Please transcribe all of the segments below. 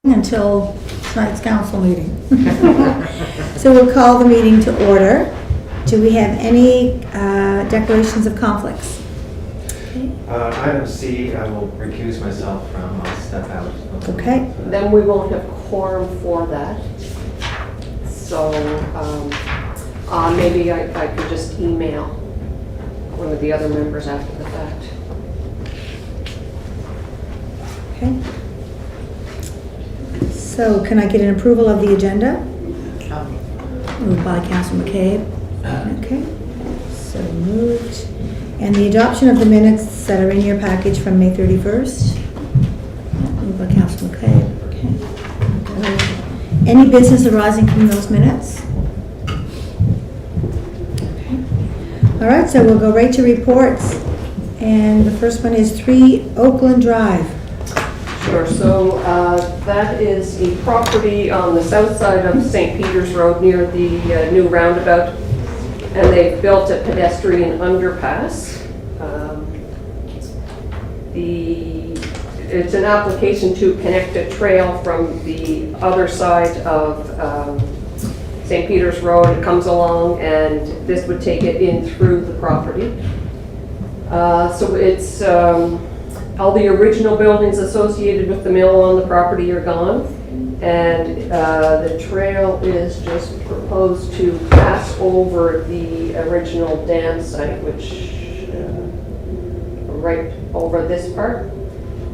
until tonight's council meeting. So we'll call the meeting to order. Do we have any declarations of conflicts? Item C, I will recuse myself from, I'll step out. Okay. Then we won't have quorum for that. So maybe I could just email one of the other members after the fact. Okay. So can I get an approval of the agenda? Moved by Councilor McCabe. Okay. So moved. And the adoption of the minutes that are in your package from May 31st. Moved by Councilor McCabe. Okay. Any business arising from those minutes? Okay. All right, so we'll go right to reports. And the first one is 3 Oakland Drive. Sure, so that is a property on the south side of St. Peter's Road near the new roundabout, and they've built a pedestrian underpass. It's an application to connect a trail from the other side of St. Peter's Road. It comes along, and this would take it in through the property. So it's all the original buildings associated with the mill on the property are gone, and the trail is just proposed to pass over the original dam site, which right over this part.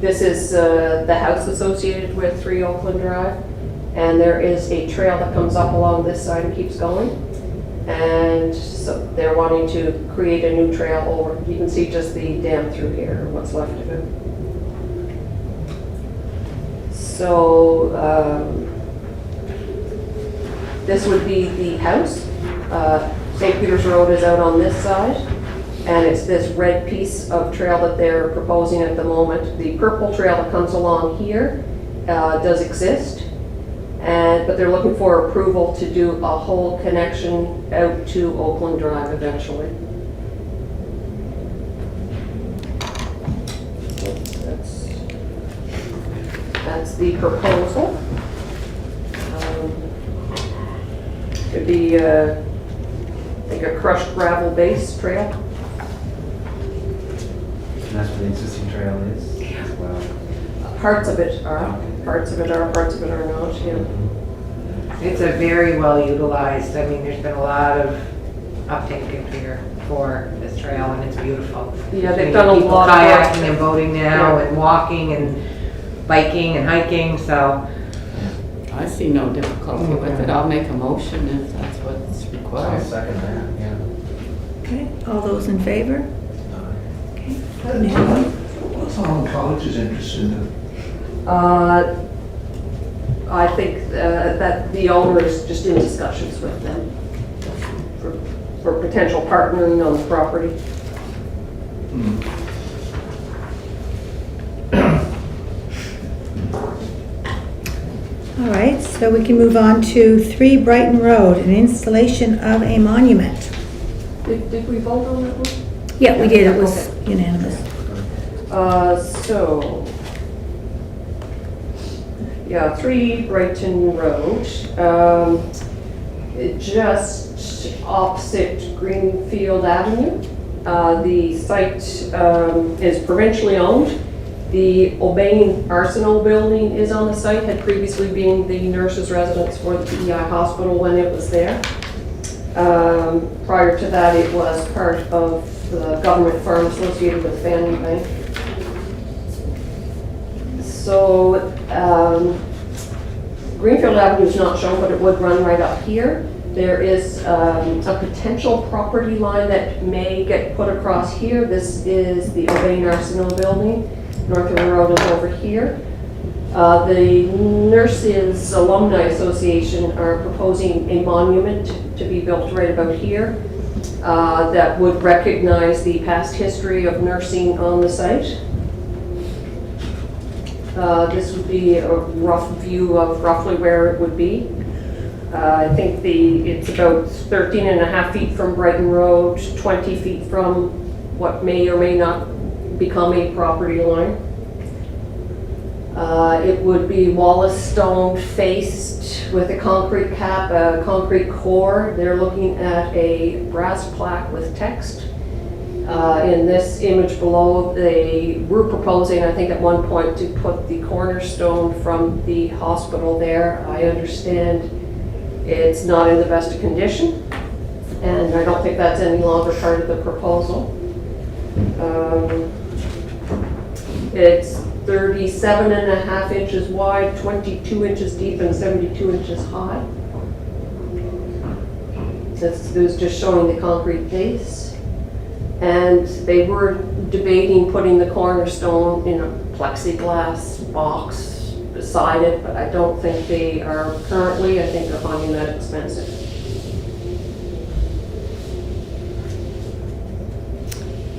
This is the house associated with 3 Oakland Drive, and there is a trail that comes up along this side and keeps going. And so they're wanting to create a new trail over. You can see just the dam through here, what's left of it. So this would be the house. St. Peter's Road is out on this side, and it's this red piece of trail that they're proposing at the moment. The purple trail that comes along here does exist. But they're looking for approval to do a whole connection out to Oakland Drive eventually. That's the proposal. It'd be like a crushed gravel base trail. And that's where the existing trail is as well. Parts of it are, parts of it are, parts of it are not, yeah. It's a very well utilized, I mean, there's been a lot of uptake in here for this trail, and it's beautiful. Yeah, they've done a People lot of work. kayaking and boating now, Yeah. and walking and biking and hiking, so. I see no difficulty with it. I'll make a motion if that's what's I'll required. second that, yeah. Okay, all those in favor? Okay. What's Holland College's interest in it? I think that the owner is just in discussions with them for potential partnering on the property. All right, so we can move on to 3 Brighton Road, an installation of a monument. Did we vote on that one? Yeah, we did, it was Okay. unanimous. So, yeah, 3 Brighton Road, just opposite Greenfield Avenue. The site is provincially owned. The O'Bain Arsenal building is on the site, had previously been the nurse's residence for the PEI hospital when it was there. Prior to that, it was part of the government farm associated with Family Bank. So Greenfield Avenue is not shown, but it would run right up here. There is a potential property line that may get put across here. This is the O'Bain Arsenal building. North River Road is over here. The Nurses Alumni Association are proposing a monument to be built right about here that would recognize the past history of nursing on the site. This would be a rough view of roughly where it would be. I think it's about 13 and a half feet from Brighton Road, 20 feet from what may or may not become a property line. It would be Wallace stone faced with a concrete cap, a concrete core. They're looking at a brass plaque with text. In this image below, they were proposing, I think at one point, to put the cornerstone from the hospital there. I understand it's not in the best of condition, and I don't think that's any longer part of the proposal. It's 37.5 inches wide, 22 inches deep, and 72 inches high. This is just showing the concrete base. And they were debating putting the cornerstone in a plexiglass box beside it, but I don't think they are currently. I think they're finding that expensive.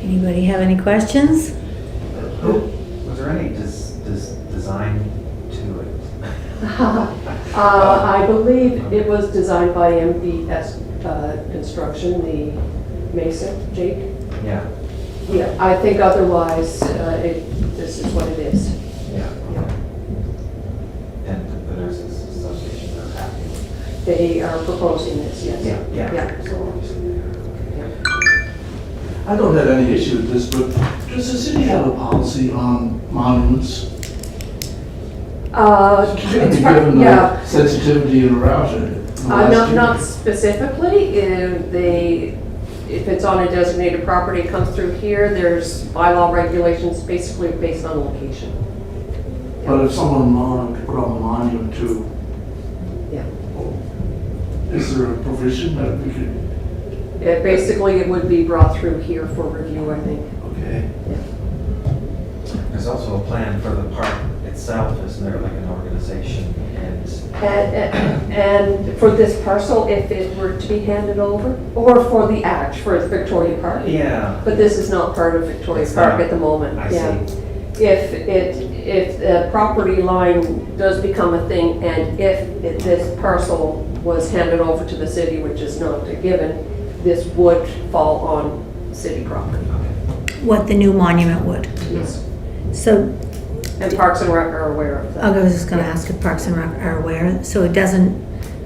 Anybody have any questions? Was there any design to it? I believe it was designed by MBS Construction, the mason, Jake. Yeah, Yeah, I think otherwise, this is what it is. yeah. And the nurses association are happy with it. They are proposing this, yes. Yeah. So obviously they are, okay. I don't have any issue with this, but does the city have a policy on monuments? It's Given yeah. the sensitivity around it. Not specifically. If it's on a designated property, it comes through here. There's bylaw regulations basically based on location. But if someone wanted to put on a monument too, Yeah. is there a provision that we could, Basically, it would be brought through here for review, I think. okay? There's also a plan for the park itself, isn't there, like an organization? And for this parcel, if it were to be handed over, or for the act, for Victoria Park. Yeah. But this is not part of Victoria It's Park not. at the moment. I Yeah. see. If the property line does become a thing, and if this parcel was handed over to the city, which is not a given, this would fall on city property. What the new monument would. Yes. So, And Parks and Rec are aware of that. I was just gonna ask if Parks and Rec are aware, so it doesn't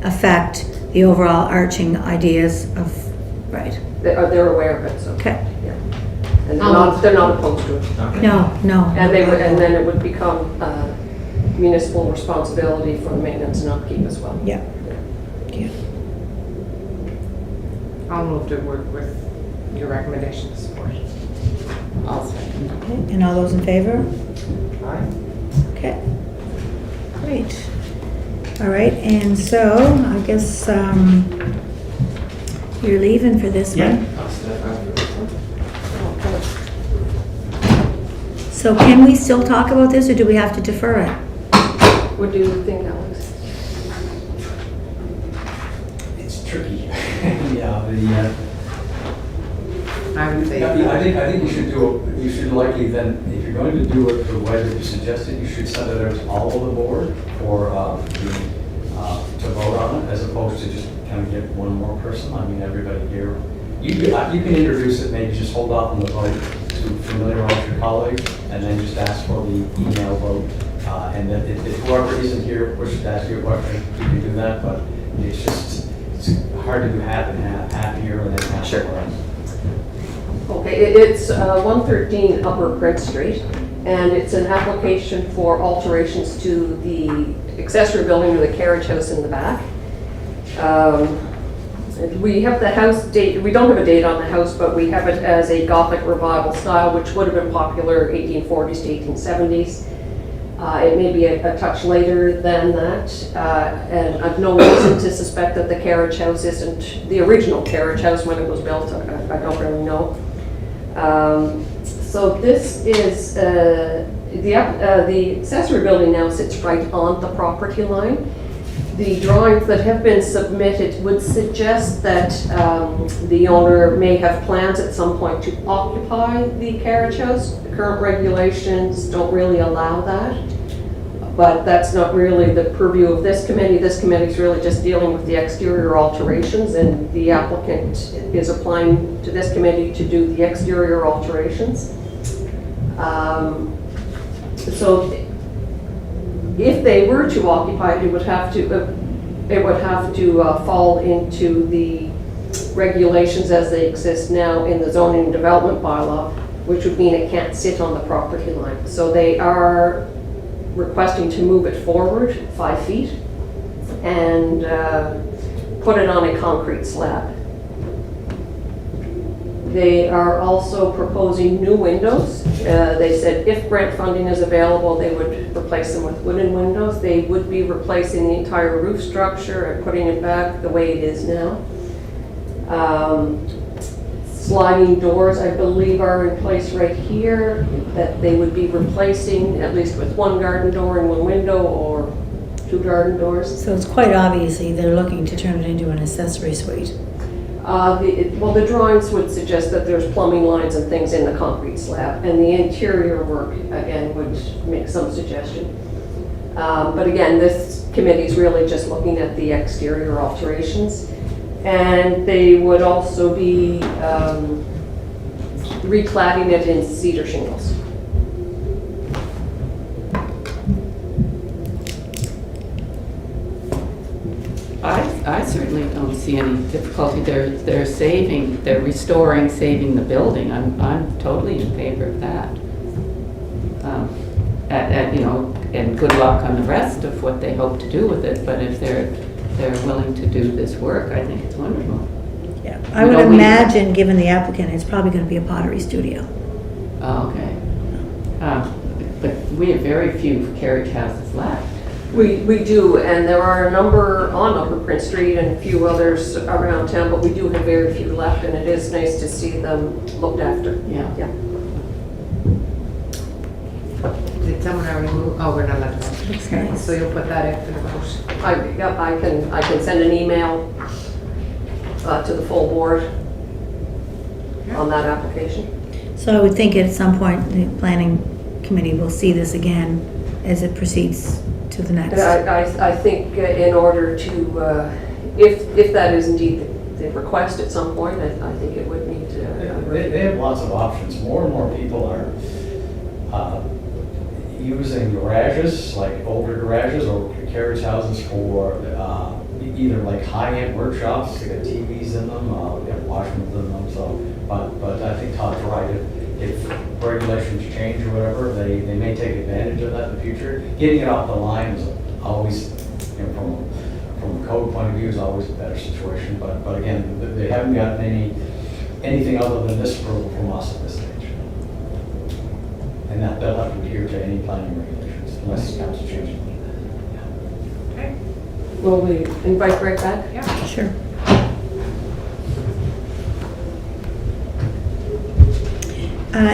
affect the overall arching ideas of, right, They're aware of it, so. okay. And they're not opposed to it. Okay. No. And then it would become municipal responsibility for the maintenance and upkeep as well. Yeah. I'll move to work with your recommendation to support. I'll second. Okay, and all those in favor? Aye. Okay, great. All right, and so I guess you're leaving for this one. I'll step after this one. So can we still talk about this, or do we have to defer it? What do you think, Alex? It's tricky. I would say. I think you should you should likely then, if you're going to do it the way that you suggested, you should send it out to all of the board for, to vote on it, as opposed to just kind of get one more person. I mean, everybody here, you can introduce it, maybe just hold off on the vote to familiarize your colleagues, and then just ask for the email vote. And then if whoever isn't here pushes to ask you a question, you can do that, but it's hard to do half and half here and then half somewhere else. Okay, it's 113 Upper Prince Street, and it's an application for alterations to the accessory building or the carriage house in the back. We have the house date, we don't have a date on the house, but we have it as a Gothic revival style, which would have been popular 1840s to 1870s. It may be a touch later than that, and I've no reason to suspect that the carriage house isn't the original carriage house when it was built. I don't really know. So this is the accessory building now sits right on the property line. The drawings that have been submitted would suggest that the owner may have plans at some point to occupy the carriage house. The current regulations don't really allow that, but that's not really the purview of this committee. This committee is really just dealing with the exterior alterations, and the applicant is applying to this committee to do the exterior alterations. So if they were to occupy it, it would have to fall into the regulations as they exist now in the zoning and development bylaw, which would mean it can't sit on the property line. So they are requesting to move it forward 5 feet and put it on a concrete slab. They are also proposing new windows. They said if grant funding is available, they would replace them with wooden windows. They would be replacing the entire roof structure and putting it back the way it is now. Sliding doors, I believe, are in place right here that they would be replacing, at least with one garden door and one window, or 2 garden doors. So it's quite obviously they're looking to turn it into an accessory suite. Well, the drawings would suggest that there's plumbing lines and things in the concrete slab, and the interior work, again, would make some suggestion. But again, this committee is really just looking at the exterior alterations. And they would also be recladding it in cedar shingles. I certainly don't see any difficulty. They're restoring, saving the building. I'm totally in favor of that. And good luck on the rest of what they hope to do with it, but if they're willing to do this work, I think it's wonderful. Yeah, I would imagine, given the applicant, it's probably going to be a pottery studio. Oh, okay. But we have very few carriage houses left. We do, and there are a number on Upper Prince Street and a few others around town, but we do have very few left, and it is nice to see them looked after. Yeah. Yeah. Did someone already move? Oh, we're not allowed to. Looks nice. So you'll put that in for the vote? I can send an email to the full board on that application. So I would think at some point, the planning committee will see this again as it proceeds to the next. I think in order to, if that is indeed the request at some point, I think it would need to. They have lots of options. More and more people are using garages, like older garages or carriage houses for either like high-end workshops, they got TVs in them, they have washrooms in them, so, but I think Todd's right. If regulations change or whatever, they may take advantage of that in the future. Getting it off the line is always, from a code point of view, is always a better situation, but again, they haven't gotten anything other than this approval from us at this stage. And that they'll have to adhere to any planning regulations unless council changes. Okay. Will we invite Greg back? Yeah. Sure.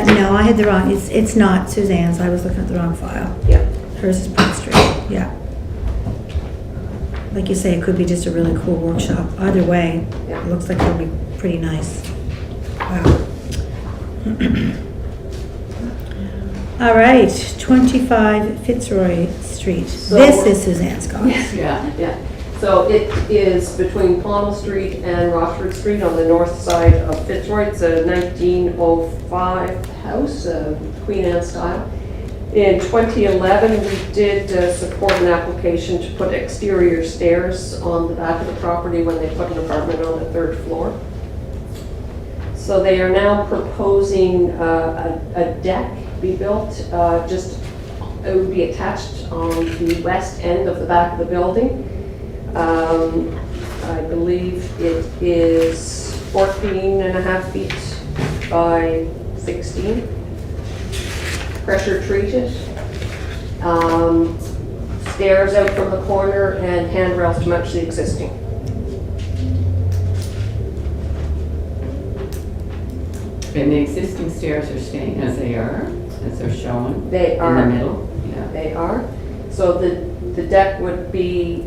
No, I had the wrong, it's not Suzanne's, I was looking at the wrong file. Yeah. Hers is Prince Street, yeah. Like you say, it could be just a really cool workshop. Either way, Yeah. it looks like it'll be pretty nice. Wow. All right, 25 Fitzroy Street. So- This is Suzanne Scott's. Yeah. Yeah, so it is between Pownell Street and Rochford Street on the north side of Fitzroy. It's a 1905 house, Queen Anne style. In 2011, we did support an application to put exterior stairs on the back of the property when they put an apartment on the 3rd floor. So they are now proposing a deck be built, it would be attached on the west end of the back of the building. I believe it is 14.5 feet by 16. Pressure treated. Stairs out from the corner and handrails to match the existing. And the existing stairs are staying as they are, as they're shown? They In are. the middle? Yeah, They are. So the deck would be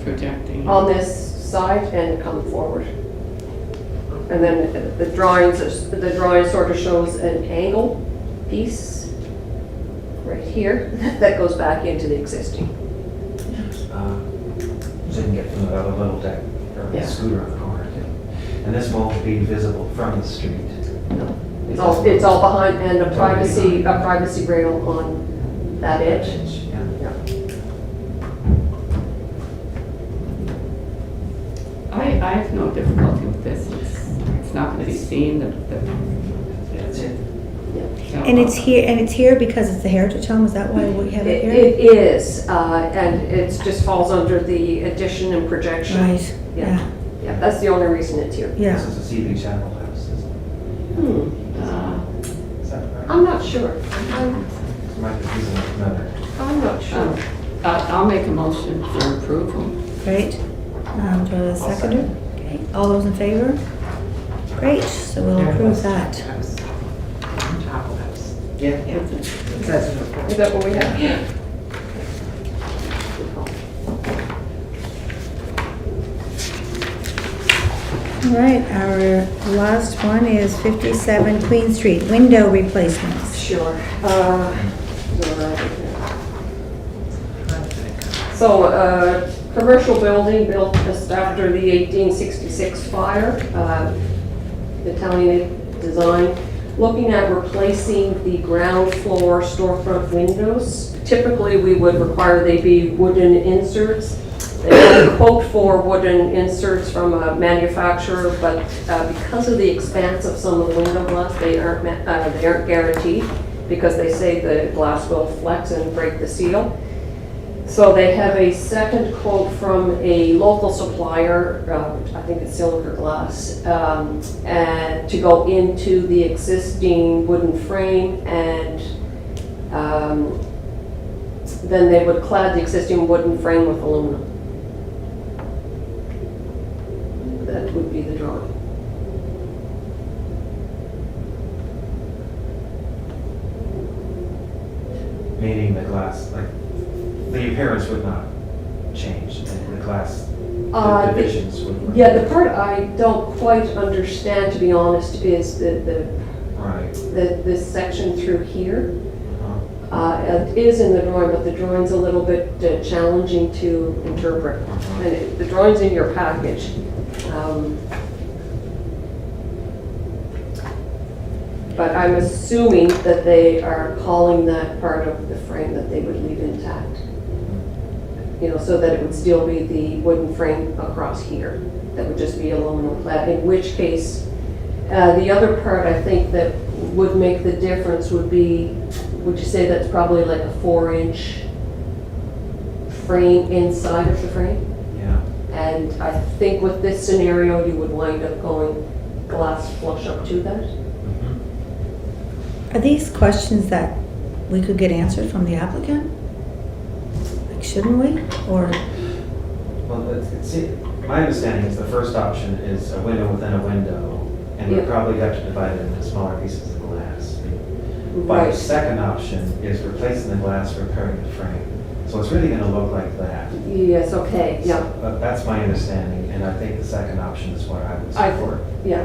projecting. on this side and come forward. And then the drawing sort of shows an angle piece right here that goes back into the existing. So you can get from the little deck or Yeah. the scooter on the corner too. And this won't be visible from the street. It's all behind, and a privacy rail on that edge. Yeah. Yeah. I have no difficulty with this. It's not going to be seen, Yeah, it's it. And it's here because it's the Heritage Home, is that why we have it here? It is, and it just falls under the addition and projection. Right, Yeah. yeah, Yeah, that's the only reason it's here. yeah. This is a CV channel house, isn't it? Is that right? I'm not sure. Might be using another. I'm not sure. I'll make a motion for approval. Great. Do I have a seconder? Okay, all those in favor? Great, so we'll approve that. House. On top of house. Yeah. It says in the report. Is that what we have? Yeah. All right, our last one is 57 Queen Street, window replacements. Sure. Where are we here? So, commercial building built just after the 1866 fire, Italian design. Looking at replacing the ground floor storefront windows. Typically, we would require they be wooden inserts. They have a quote for wooden inserts from a manufacturer, but because of the expanse of some of the window glass, they aren't guaranteed because they say the glass will flex and break the seal. So they have a second quote from a local supplier, I think it's Silica Glass, and to go into the existing wooden frame, and then they would clad the existing wooden frame with aluminum. That would be the drawing. Meaning the glass, like, the appearance would not change, and the glass Uh, divisions would. Yeah, the part I don't quite understand, to be honest, is Right. this section through here. Uh-huh. It is in the drawing, but the drawing's a little bit challenging to interpret. And the drawing's in your package. But I'm assuming that they are calling that part of the frame that they would leave intact. You know, so that it would still be the wooden frame across here. That would just be aluminum clad, in which case, the other part I think that would make the difference would be, would you say that's probably like a 4-inch frame inside of the frame? Yeah. And I think with this scenario, you would wind up going glass flush up to that. Are these questions that we could get answered from the applicant? Like, shouldn't we? Or, Well, my understanding is the first option is a window within a window, and we Yeah. probably have to divide it into smaller pieces of glass. But Right. the second option is replacing the glass, repairing the frame. So it's really gonna look like that. Yes, okay, yeah, But that's my understanding, and I think the second option is what I would support. yeah.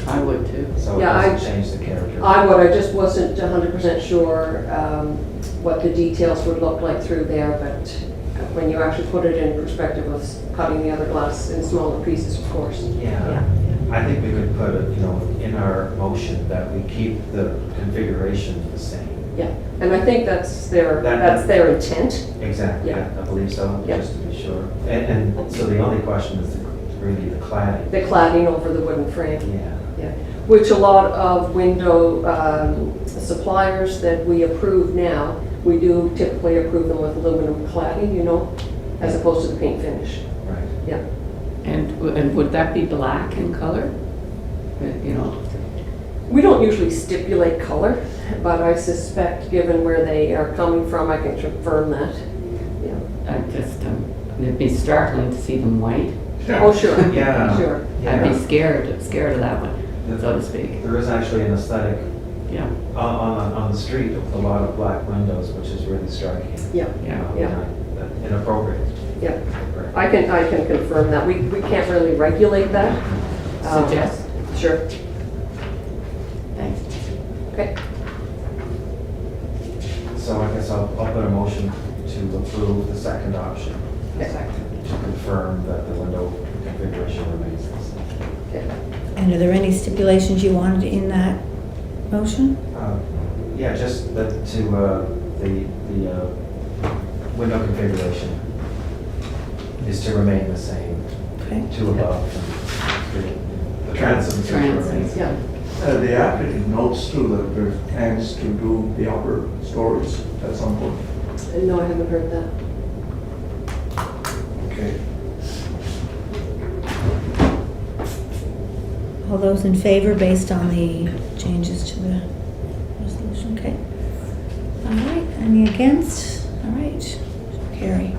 I would too. So it Yeah, doesn't change the character. I just wasn't 100% sure what the details would look like through there, but when you actually put it in perspective of cutting the other glass in smaller pieces, of course. Yeah, I think we could put it, in our motion that we keep the configuration the same. Yeah, and I think that's their intent. Exactly, Yeah. I believe so, Yeah. just to be sure. And so the only question is really the cladding. The cladding over the wooden frame. Yeah, Which a lot of window suppliers that we approve now, we do typically approve them with aluminum cladding, as opposed to the paint finish. right. Yeah. And would that be black in color? We don't usually stipulate color, but I suspect, given where they are coming from, I can confirm that. Yeah. It'd be startling to see them white. Oh, sure. Yeah. Sure. I'd be Yeah. scared of that one, so to speak. There is actually an aesthetic Yeah, on the street with a lot of black windows, which is really striking. Yeah. yeah. Yeah. Inappropriate. Yeah. I can confirm that. We can't really regulate that. Suggest? Sure. Thanks. Okay. So I guess I'll put a motion to approve the second option, to confirm that the window configuration remains the same. Okay. and are there any stipulations you wanted in that motion? Yeah, just that the window configuration is to remain the same. Okay. two above. The transom. Transients, yeah. The applicant notes too that there's plans to do the upper stories at some point. No, I haven't heard that. Okay. All those in favor based on the changes to the resolution, okay? All right, any against? All right, carry.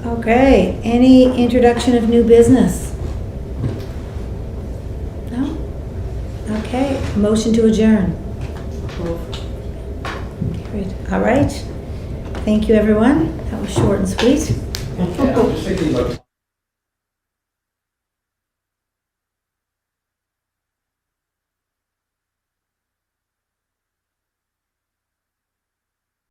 Okay, any introduction of new business? No? Okay, motion to adjourn. Carried. All right, thank you, everyone. That was short and sweet. Yeah, I'm just thinking about